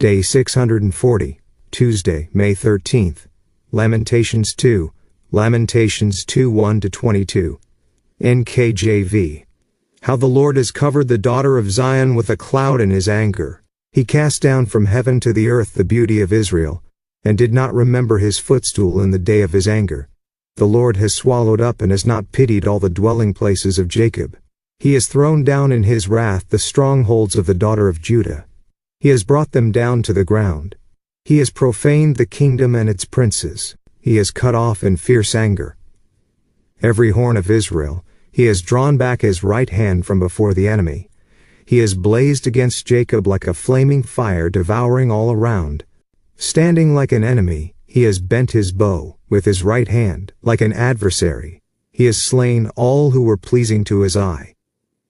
Day 640, Tuesday, May 13th. Lamentations 2, Lamentations 2 1-22. NKJV. How the Lord has covered the daughter of Zion with a cloud in his anger. He cast down from heaven to the earth the beauty of Israel, and did not remember his footstool in the day of his anger. The Lord has swallowed up and has not pitied all the dwelling places of Jacob. He has thrown down in his wrath the strongholds of the daughter of Judah. He has brought them down to the ground. He has profaned the kingdom and its princes. He has cut off in fierce anger every horn of Israel. He has drawn back his right hand from before the enemy. He has blazed against Jacob like a flaming fire, devouring all around. Standing like an enemy, he has bent his bow with his right hand, like an adversary. He has slain all who were pleasing to his eye.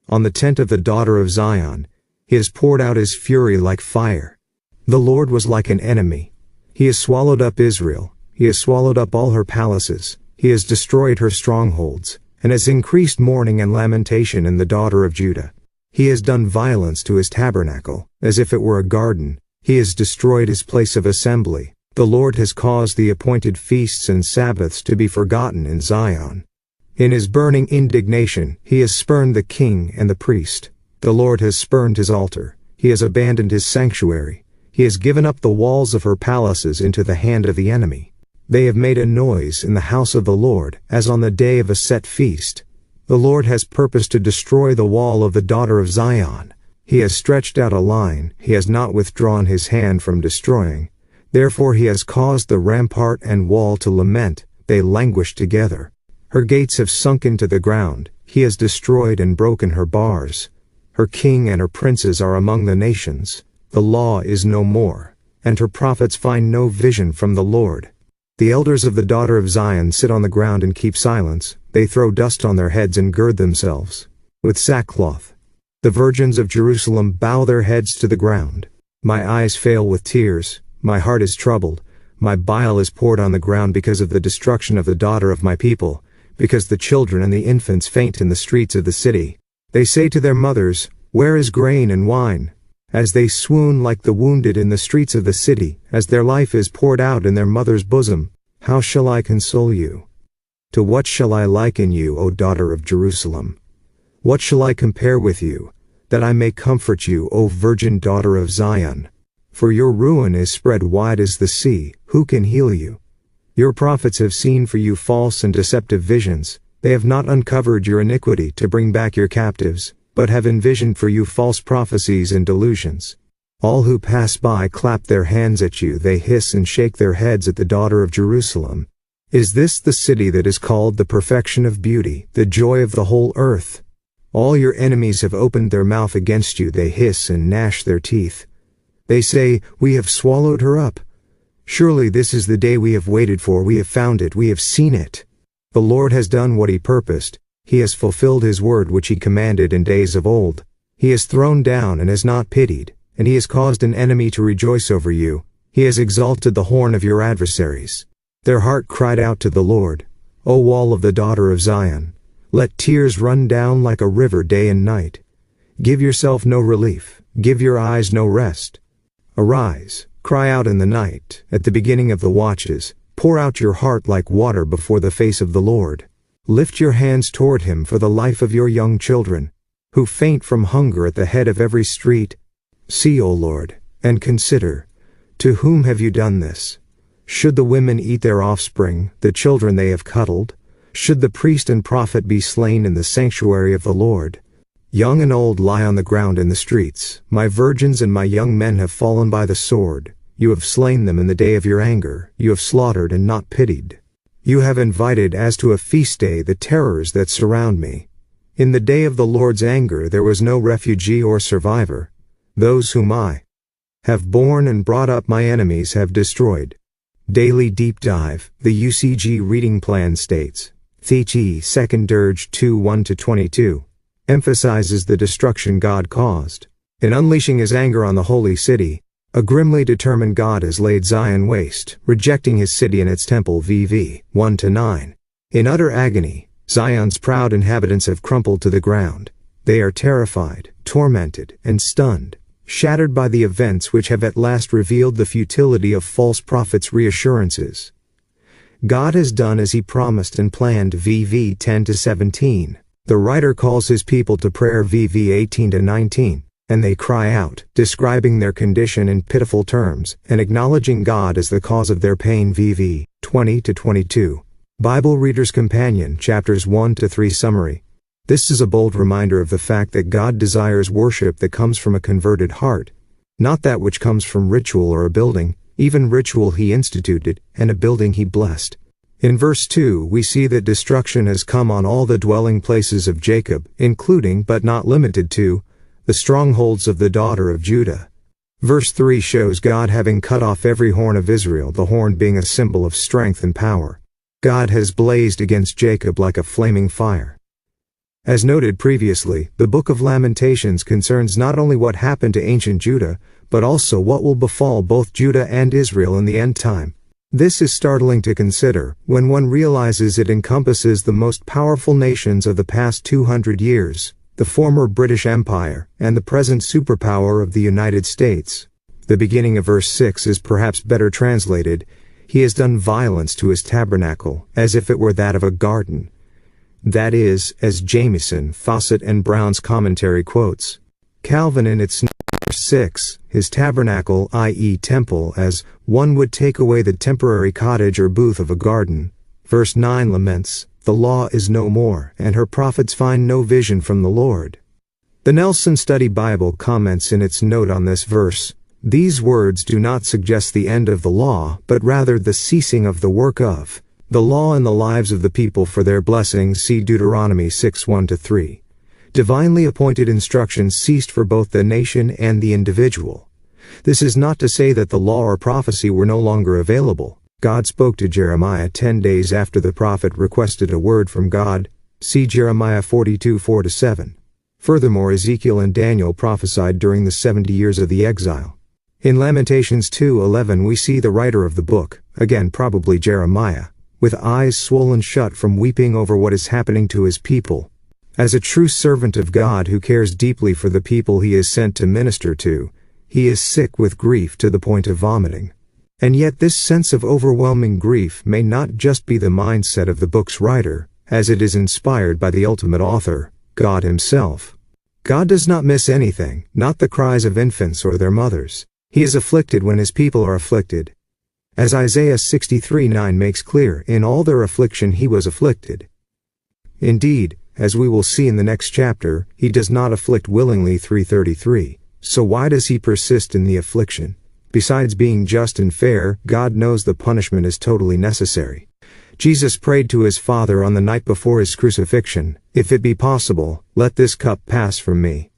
On the tent of the daughter of Zion, he has poured out his fury like fire. The Lord was like an enemy. He has swallowed up Israel. He has swallowed up all her palaces. He has destroyed her strongholds, and has increased mourning and lamentation in the daughter of Judah. He has done violence to his tabernacle, as if it were a garden. He has destroyed his place of assembly. The Lord has caused the appointed feasts and Sabbaths to be forgotten in Zion. In his burning indignation, he has spurned the king and the priest. The Lord has spurned his altar. He has abandoned his sanctuary. He has given up the walls of her palaces into the hand of the enemy. They have made a noise in the house of the Lord, as on the day of a set feast. The Lord has purposed to destroy the wall of the daughter of Zion. He has stretched out a line. He has not withdrawn his hand from destroying. Therefore he has caused the rampart and wall to lament. They languish together. Her gates have sunk into the ground. He has destroyed and broken her bars. Her king and her princes are among the nations. The law is no more, and her prophets find no vision from the Lord. The elders of the daughter of Zion sit on the ground and keep silence. They throw dust on their heads and gird themselves with sackcloth. The virgins of Jerusalem bow their heads to the ground. My eyes fail with tears. My heart is troubled. My bile is poured on the ground because of the destruction of the daughter of my people, because the children and the infants faint in the streets of the city. They say to their mothers, "Where is grain and wine?" As they swoon like the wounded in the streets of the city, as their life is poured out in their mother's bosom. How shall I console you? To what shall I liken you, O daughter of Jerusalem? What shall I compare with you, that I may comfort you, O virgin daughter of Zion? For your ruin is spread wide as the sea. Who can heal you? Your prophets have seen for you false and deceptive visions. They have not uncovered your iniquity to bring back your captives, but have envisioned for you false prophecies and delusions. All who pass by clap their hands at you. They hiss and shake their heads at the daughter of Jerusalem. Is this the city that is called the perfection of beauty, the joy of the whole earth? All your enemies have opened their mouth against you. They hiss and gnash their teeth. They say, "We have swallowed her up." Surely this is the day we have waited for. We have found it. We have seen it. The Lord has done what he purposed. He has fulfilled his word which he commanded in days of old. He has thrown down and has not pitied, and he has caused an enemy to rejoice over you. He has exalted the horn of your adversaries. Their heart cried out to the Lord, O wall of the daughter of Zion. Let tears run down like a river day and night. Give yourself no relief. Give your eyes no rest. Arise, cry out in the night, at the beginning of the watches. Pour out your heart like water before the face of the Lord. Lift your hands toward him for the life of your young children, who faint from hunger at the head of every street. See, O Lord, and consider, to whom have you done this? Should the women eat their offspring, the children they have cuddled? Should the priest and prophet be slain in the sanctuary of the Lord? Young and old lie on the ground in the streets. My virgins and my young men have fallen by the sword. You have slain them in the day of your anger. You have slaughtered and not pitied. You have invited as to a feast day the terrors that surround me. In the day of the Lord's anger there was no refugee or survivor. Those whom I have borne and brought up my enemies have destroyed. Daily Deep Dive, the UCG reading plan states, Thechi 2 Dirge 2 1-22, emphasizes the destruction God caused. In unleashing his anger on the holy city, a grimly determined God has laid Zion waste, rejecting his city and its temple VV 1-9. In utter agony, Zion's proud inhabitants have crumpled to the ground. They are terrified, tormented, and stunned. shattered by the events which have at last revealed the futility of false prophets' reassurances. God has done as he promised and planned. VV 10-17. The writer calls his people to prayer. VV 18-19. And they cry out, describing their condition in pitiful terms, and acknowledging God as the cause of their pain. VV 20-22. Bible Reader's Companion, chapters 1-3 summary. This is a bold reminder of the fact that God desires worship that comes from a converted heart, not that which comes from ritual or a building. Even ritual he instituted, and a building he blessed. In verse 2 we see that destruction has come on all the dwelling places of Jacob, including but not limited to the strongholds of the daughter of Judah. Verse 3 shows God having cut off every horn of Israel, the horn being a symbol of strength and power. God has blazed against Jacob like a flaming fire. As noted previously, the book of Lamentations concerns not only what happened to ancient Judah, but also what will befall both Judah and Israel in the end time. This is startling to consider when one realizes it encompasses the most powerful nations of the past 200 years, the former British Empire, and the present superpower of the United States. The beginning of verse 6 is perhaps better translated, "He has done violence to his tabernacle, as if it were that of a garden." That is, as Jamieson, Fawcett, and Brown's commentary quotes. Calvin in its verse 6, his tabernacle, i.e. temple, as one would take away the temporary cottage or booth of a garden. Verse 9 laments, "The law is no more, and her prophets find no vision from the Lord." The Nelson Study Bible comments in its note on this verse, "These words do not suggest the end of the law, but rather the ceasing of the work of the law in the lives of the people for their blessings." See Deuteronomy 6:1-3. Divinely appointed instructions ceased for both the nation and the individual. This is not to say that the law or prophecy were no longer available. God spoke to Jeremiah 10 days after the prophet requested a word from God. See Jeremiah 42:4-7. Furthermore, Ezekiel and Daniel prophesied during the 70 years of the exile. In Lamentations 2:11 we see the writer of the book, again probably Jeremiah, with eyes swollen shut from weeping over what is happening to his people. As a true servant of God who cares deeply for the people he is sent to minister to, he is sick with grief to the point of vomiting. And yet this sense of overwhelming grief may not just be the mindset of the book's writer, as it is inspired by the ultimate author, God himself. God does not miss anything, not the cries of infants or their mothers. He is afflicted when his people are afflicted. As Isaiah 63:9 makes clear, in all their affliction he was afflicted. Indeed, as we will see in the next chapter, he does not afflict willingly. 3:33. So why does he persist in the affliction? Besides being just and fair, God knows the punishment is totally necessary. Jesus prayed to his Father on the night before his crucifixion, "If it be possible, let this cup pass from me."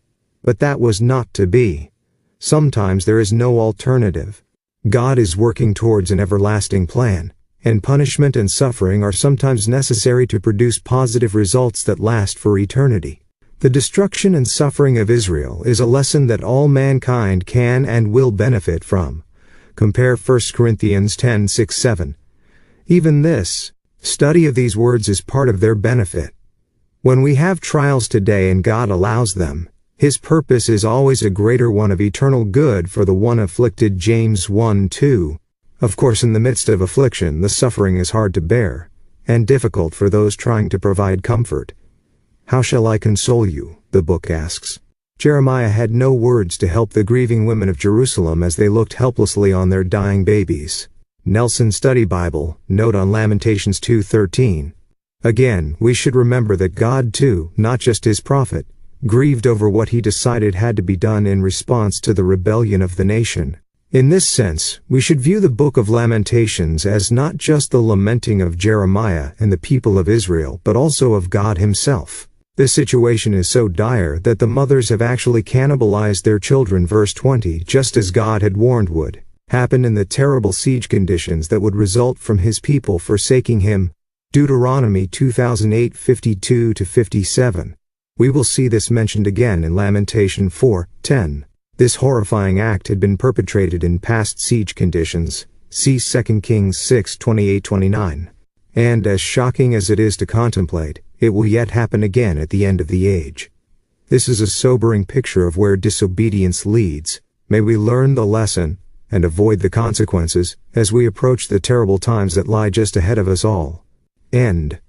But that was not to be. Sometimes there is no alternative. God is working towards an everlasting plan, and punishment and suffering are sometimes necessary to produce positive results that last for eternity. The destruction and suffering of Israel is a lesson that all mankind can and will benefit from. Compare 1 Corinthians 10:6-7. Even this study of these words is part of their benefit. When we have trials today and God allows them, his purpose is always a greater one of eternal good for the one afflicted. James 1:2. Of course, in the midst of affliction, the suffering is hard to bear, and difficult for those trying to provide comfort. "How shall I console you?" the book asks. Jeremiah had no words to help the grieving women of Jerusalem as they looked helplessly on their dying babies. Nelson Study Bible, note on Lamentations 2:13. Again, we should remember that God too, not just his prophet, grieved over what he decided had to be done in response to the rebellion of the nation. In this sense, we should view the book of Lamentations as not just the lamenting of Jeremiah and the people of Israel, but also of God himself. This situation is so dire that the mothers have actually cannibalized their children. Verse 20, just as God had warned would happen in the terrible siege conditions that would result from his people forsaking him. Deuteronomy 2008:52-57. We will see this mentioned again in Lamentation 4:10. This horrifying act had been perpetrated in past siege conditions. See 2 Kings 6:28-29. And as shocking as it is to contemplate, it will yet happen again at the end of the age. This is a sobering picture of where disobedience leads. May we learn the lesson, and avoid the consequences, as we approach the terrible times that lie just ahead of us all. End.